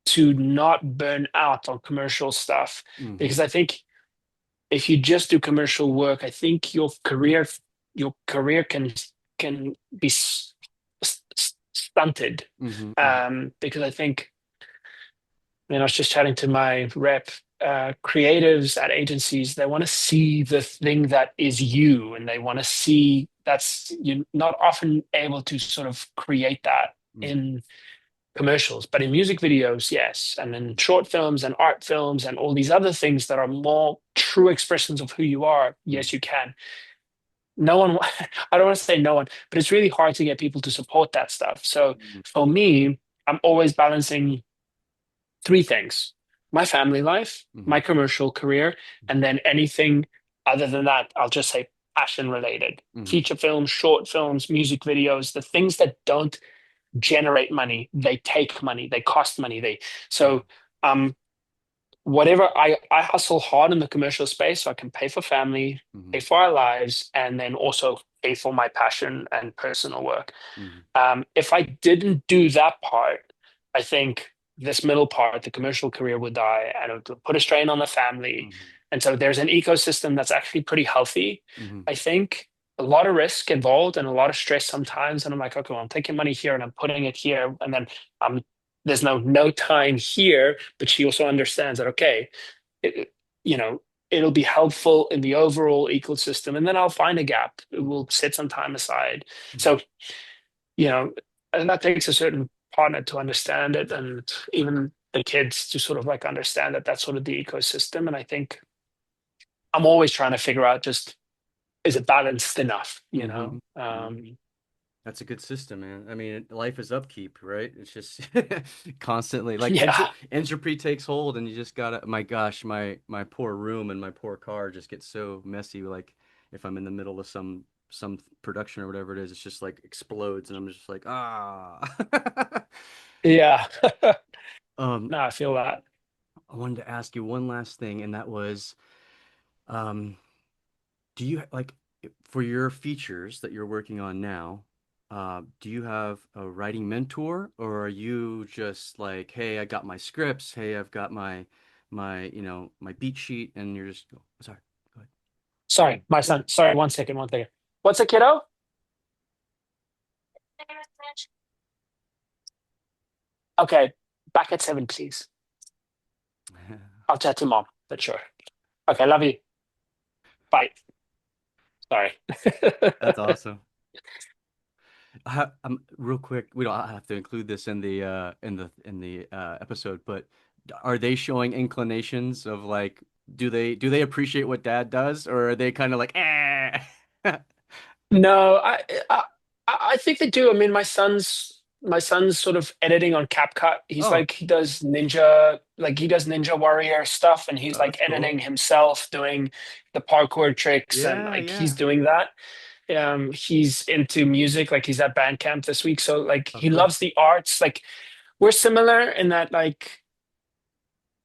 to not burn out on commercial stuff. mm, Because I think if you just do commercial work, I think your career can be stunted. mhm, mhm, Because I think, I was just chatting to my rep. Creatives at agencies, they want to see the thing that is you, and they want to see that's you're not often able to sort of create that mm, in commercials, but in music videos, yes, and in short films and art films and all these other things that are more true expressions of who you are, mm, yes, you can. No one, I don't want to say no one, but it's really hard to get people to support that stuff. So mm, for me, I'm always balancing three things: my family life, my mhm, commercial career, and then anything other than that, I'll just say passion related. mhm, Feature films, short films, music videos, the things that don't generate money, they take money, they cost money. So um whatever I hustle hard in the commercial space so I can pay for family, pay mhm, for our lives, and then also pay for my passion and personal work. mhm, If I didn't do that part, I think this middle part, the commercial career, would die and it would put a strain on the family. mhm, And so there's an ecosystem that's actually pretty healthy. mhm, I think a lot of risk involved and a lot of stress sometimes. And I'm like, okay, well, I'm taking money here and I'm putting it here. And then there's no time here. But she also understands that, okay, it, you know, it'll be helpful in the overall ecosystem. And then I'll find a gap. We'll set some time aside. mhm, So you know, and that takes a certain partner to understand it, and even the kids to sort of like understand that that's sort of the ecosystem. And I think I'm always trying to figure out just is it balanced enough, mhm, mhm. Um, That's a good system, man. I mean, life is upkeep, right? It's just constantly like yeah, entropy takes hold, and you just gotta. My gosh, my poor room and my pour car just gets so messy. Like if I'm in the middle of some production or whatever it is, it's just like explodes, and I'm just like ah. yeah. Um, No, I feel that. I wanted to ask you one last thing, and that was, um, do you like for your features that you're working on now, do you have a writing mentor or are you just like, hey, I got my scripts, hey, I've got my beat sheet and you're just sorry, go ahead. Sorry, my son. Sorry, one second, one second. What's a kiddo? Okay, back at 7, please. I'll chat to mom. That's sure. Okay, love you. Bye. Sorry. That's awesome. Real quick, we don't have to include this in the episode, but are they showing inclinations of like, do they appreciate what dad does, or are they kind of like, eh? No, I think they do. I mean, my sons. my son's sort of editing on CapCut. He's Oh, like he does Ninja Warrior stuff, and he's oh, like that's cool. editing himself, doing the parkour tricks, and Yeah, like he's yeah. doing that. He's into music, like he's at band camp this week, so like Oh, he cool. loves the arts. Like we're similar in that like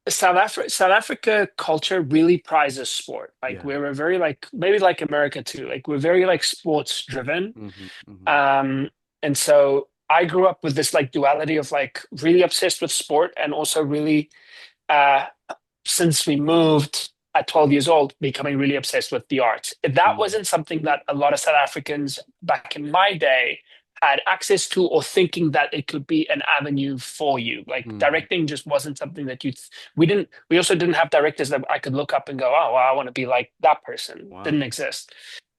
South Africa culture really prizes sport. Like Yeah. we're very like maybe like America too. Like we're very like sports driven. Mm-hmm. Mm-hmm. Um, and so I grew up with this like duality of like really obsessed with sport and also really uh since we moved at 12 years old, becoming really obsessed with the arts. That Mm-hmm. wasn't something that a lot of South Africans back in my day had access to or thinking that it could be an avenue for you. Like Mm-hmm. directing just wasn't something that we also didn't have directors that I could look up and go, oh, well, I want to be like that person. Wow. Didn't exist.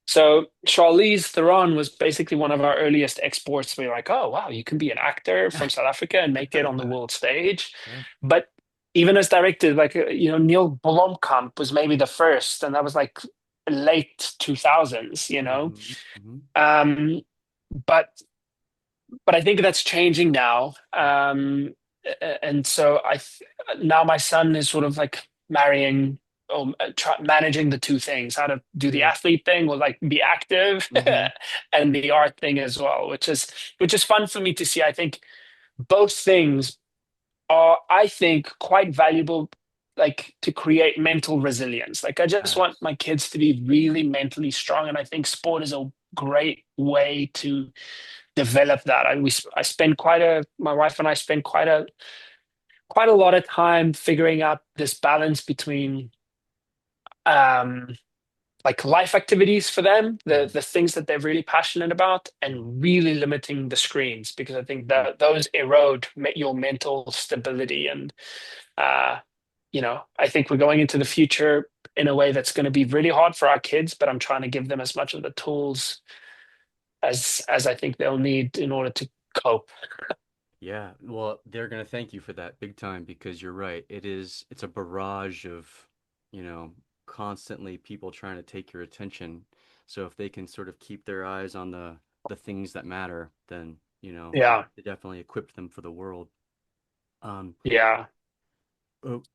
So Charlize Theron was basically one of our earliest exports. We were like, oh wow, you can be an actor from South Africa and make it on the world stage. Yeah. But even as directed, like Neil Blomkamp was maybe the first, and that was like late 2000s, you know. Mm-hmm. Mm-hmm. Um, but but I think that's changing now. And so now my son is sort of like marrying managing the two things, how to do the Yeah. athlete thing or like be active Mm-hmm. and the art thing as well, which is fun for me to see. I think both things are, I think, quite valuable, like to create mental resilience. Like I just want Abs. my kids to be really mentally strong, and I think sport is a great way to develop that. I spend my wife and I spend quite a lot of time figuring out this balance between um like life activities for them, Mm-hmm. the things that they're really passionate about, Mm-hmm. and really limiting the screens because I think that those erode your mental stability. And uh, I think we're going into the future in a way that's going to be really hard for our kids, but I'm trying to give them as much of the tools as I think they'll need in order to cope. Yeah, well, they're gonna thank you for that big time because you're right. It's a barrage of, you know, constantly people trying to take your attention. So if they can sort of keep their eyes on the things that matter, then, Yeah, it definitely equipped them for the world. Um, yeah.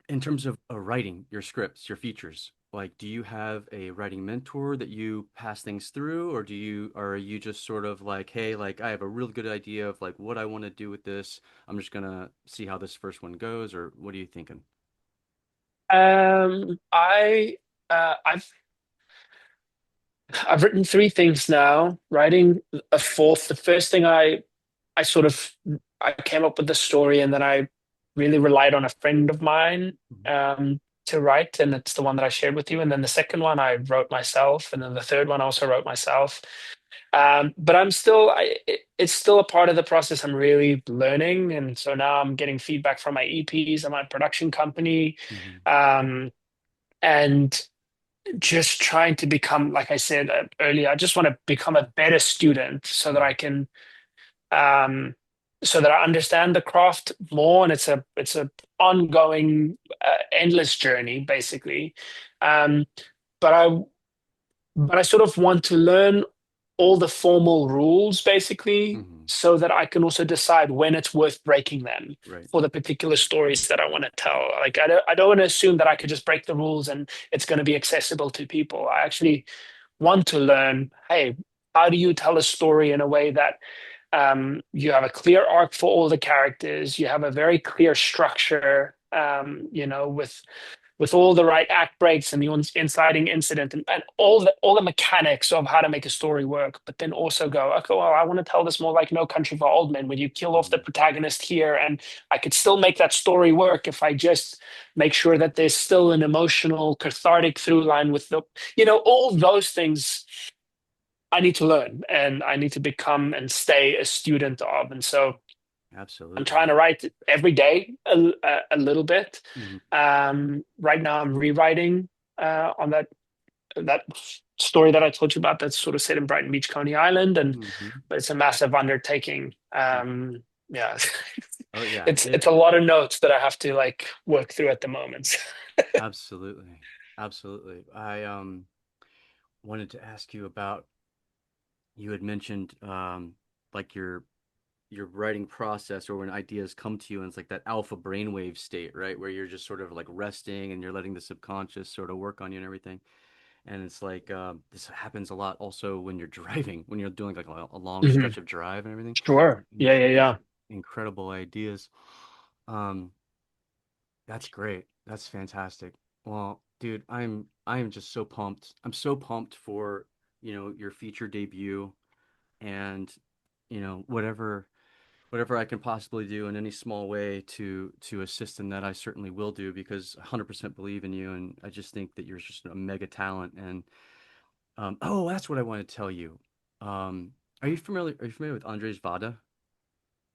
in terms of writing your scripts, your features, like, do you have a writing mentor that you pass things through, or are you just sort of like, hey, like I have a really good idea of like what I want to do with this. I'm just gonna see how this first one goes, or what are you thinking? I I've written three things now. Writing a fourth. The first thing I sort of I came up with the story, and then I really relied on a friend of mine Mhm. to write, and it's the one that I shared with you. And then the second one I wrote myself, and then the third one I also wrote myself. But it's still a part of the process. I'm really learning, and so now I'm getting feedback from my EPs and my production company, Mhm. um, and just trying to become, like I said earlier, I just want to become a better student so that Mhm. I can um, so that I understand the craft more, and it's a ongoing, endless journey, basically. Um, but I sort of want to learn all the formal rules, basically, Mhm. so that I can also decide when it's worth breaking them Right. for the particular stories that I want to tell. Like I don't want to assume that I could just break the rules and it's going to be accessible to people. I actually want to learn, hey, how do you tell a story in a way that you have a clear arc for all the characters. You have a very clear structure, with all the right act breaks and the inciting incident and all the mechanics of how to make a story work. But then also go, okay, well, I want to tell this more like No Country for Old Men, when you kill off the Mhm. protagonist here, and I could still make that story work if I just make sure that there's still an emotional, cathartic through line with all those things I need to learn and I need to become and stay a student of. And so I'm trying Absolutely. to write every day a little bit. Mhm. Right now I'm rewriting on that story that I told you about that's sort of set in Brighton Beach, Coney Island, and Mhm. but it's a massive undertaking. Mhm. Yeah, Oh yeah, it's a lot of notes that I have to like work through at the moment. absolutely. Absolutely. I wanted to ask you about, you had mentioned like your writing process or when ideas come to you and it's like that alpha brainwave state, right? Where you're just sort of like resting and you're letting the subconscious sort of work on you and everything. And it's like this happens a lot also when you're driving, when you're doing like a long Hmm. stretch of drive and everything. Sure. And you Yeah, just yeah, get these yeah. incredible ideas. Um, that's great. That's fantastic. Well, dude, I am just so pumped. I'm so pumped for, your feature debut and, whatever I can possibly do in any small way to assist in that, I certainly will do because I 100% believe in you and I just think that you're just a mega talent and oh, that's what I want to tell you. Are you familiar with Andrzej Wada,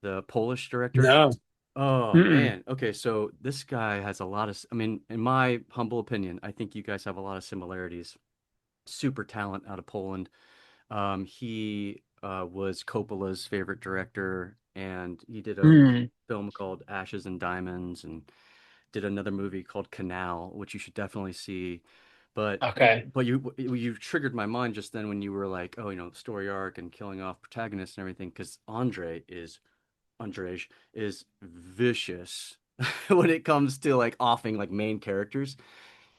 the Polish director? No. Oh Mm-mm. man. Okay, so this guy has a lot of, I mean, in my humble opinion, I think you guys have a lot of similarities. Super talent out of Poland. He was Coppola's favorite director, and he did a Mm. film called Ashes and Diamonds, and did another movie called Canal, which you should definitely see. But but Okay. but you triggered my mind just then when you were like, oh, story arc and killing off protagonists and everything, because Andrzej is vicious when it comes to like offing like main characters.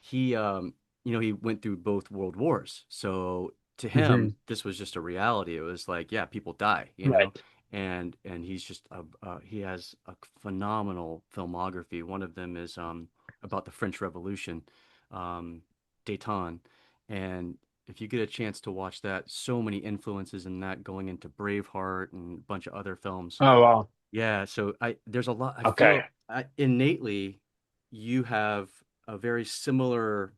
He went through both world wars. So to Hmm. him, this was just a reality. It was like, yeah, people die. Right. And he's just he has a phenomenal filmography. One of them is about the French Revolution, um, Détente. And if you get a chance to watch that, so many influences in that going into Braveheart and a bunch of other films. Oh, wow. Yeah, so there's a lot. I Okay. feel innately you have a very similar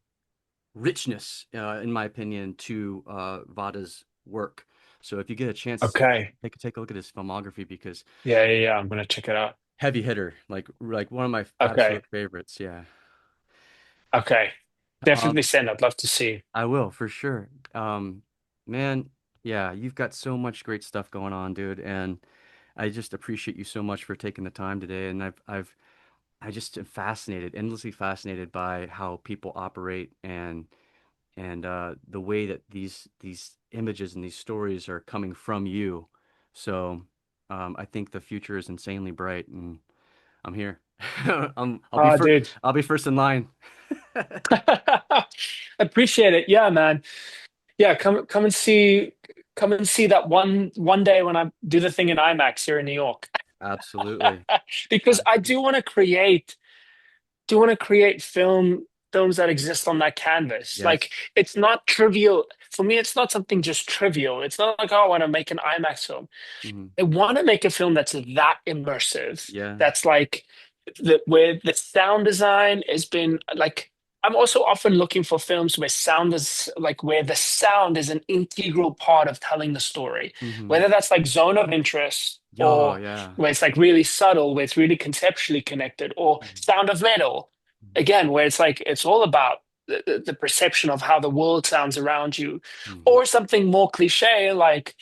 richness, in my opinion, to Vada's work. So if you get a chance, Okay. take a look at his filmography because Yeah, yeah, yeah. I'm gonna check it out. heavy hitter, like one of my Okay. absolute favorites. Yeah. Okay. Um, Definitely send. I'd love to see. I will for sure. Man, yeah, you've got so much great stuff going on, dude, and I just appreciate you so much for taking the time today. And I just am fascinated, endlessly fascinated by how people operate and the way that these images and these stories are coming from you. So I think the future is insanely bright, and I'm here. I'll be Oh, dude. I'll be first in line. Appreciate it. Yeah, man. Yeah, come and see that one day when I do the thing in IMAX here in New York. Absolutely. Because I Absolutely. do want to create films that exist on that canvas. Like Yes. it's not trivial. For me, it's not something just trivial. It's not like, oh, I want to make an IMAX film. Hmm. I want to make a film that's that immersive. Yeah. That's like where the sound design has been like. I'm also often looking for films where sound is like where the sound is an integral part of telling the story, Hmm. whether that's like zone of interest Oh, or yeah. where it's like really subtle, where it's really conceptually connected, or Hmm. Sound of Metal, again, where it's like it's all about the perception of how the world sounds around you, Hmm. or something more cliche like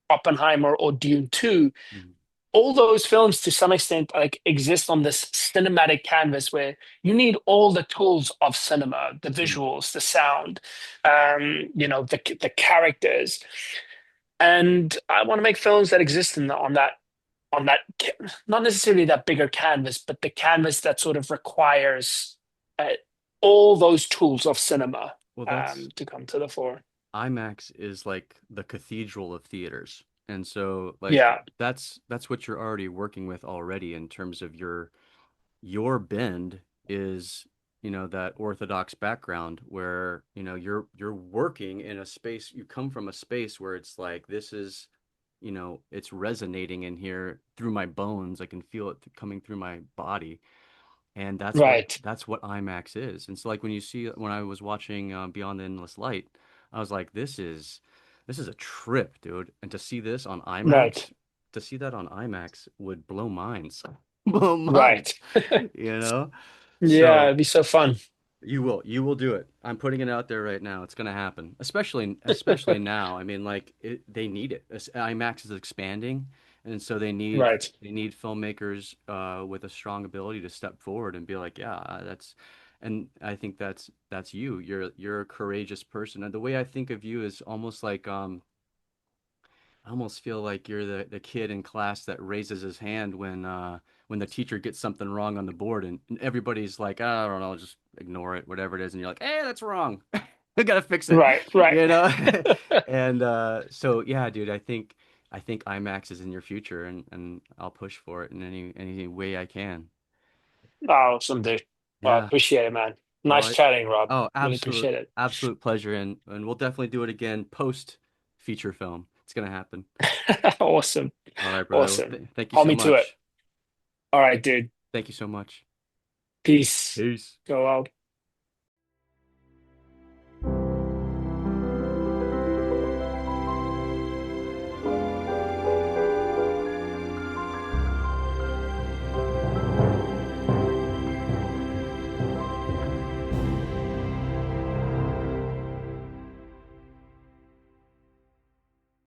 Oppenheimer or Dune 2. Hmm. All those films to some extent like exist on this cinematic canvas where you need all the tools of cinema, the Hmm. visuals, the sound, the characters. And I want to make films that exist on that not necessarily that bigger canvas, but the canvas that sort of requires uh, all those tools of cinema Well, that's to come to the fore. IMAX is like the cathedral of theaters. And so like Yeah, that's what you're already working with already in terms of your bend is, that orthodox background where, you're working in a space, you come from a space where it's like this is, it's resonating in here through my bones. I can feel it coming through my body. And right, that's what IMAX is. And so like when I was watching Beyond the Endless Light, I was like, this is a trip, dude. And to see this on IMAX, right, to see that on IMAX would blow minds. Blow minds, right. you know? Yeah, So it'd be so fun. you will do it. I'm putting it out there right now. It's gonna happen. Especially now. I mean, like they need it. IMAX is expanding, and so Right. they need filmmakers with a strong ability to step forward and be like, yeah, that's. And I think that's you. You're a courageous person. And the way I think of you is almost like I almost feel like you're the kid in class that raises his hand when the teacher gets something wrong on the board and everybody's like, "Ah, I don't know, just ignore it, whatever it is," and you're like, "Hey, that's wrong. We gotta fix it," Right, right. you know? And so yeah, dude, I think IMAX is in your future, and I'll push for it in any way I can. Awesome, dude. Well, I Yeah. appreciate it, man. Well, Nice chatting, Rob. Really absolute appreciate it. absolute pleasure, and we'll definitely do it again post feature film. It's gonna happen. Awesome. All right, brother. Well, Awesome. thank you Hold so me to it. much. All right, dude. Thank you so much. Peace. Peace. Go well.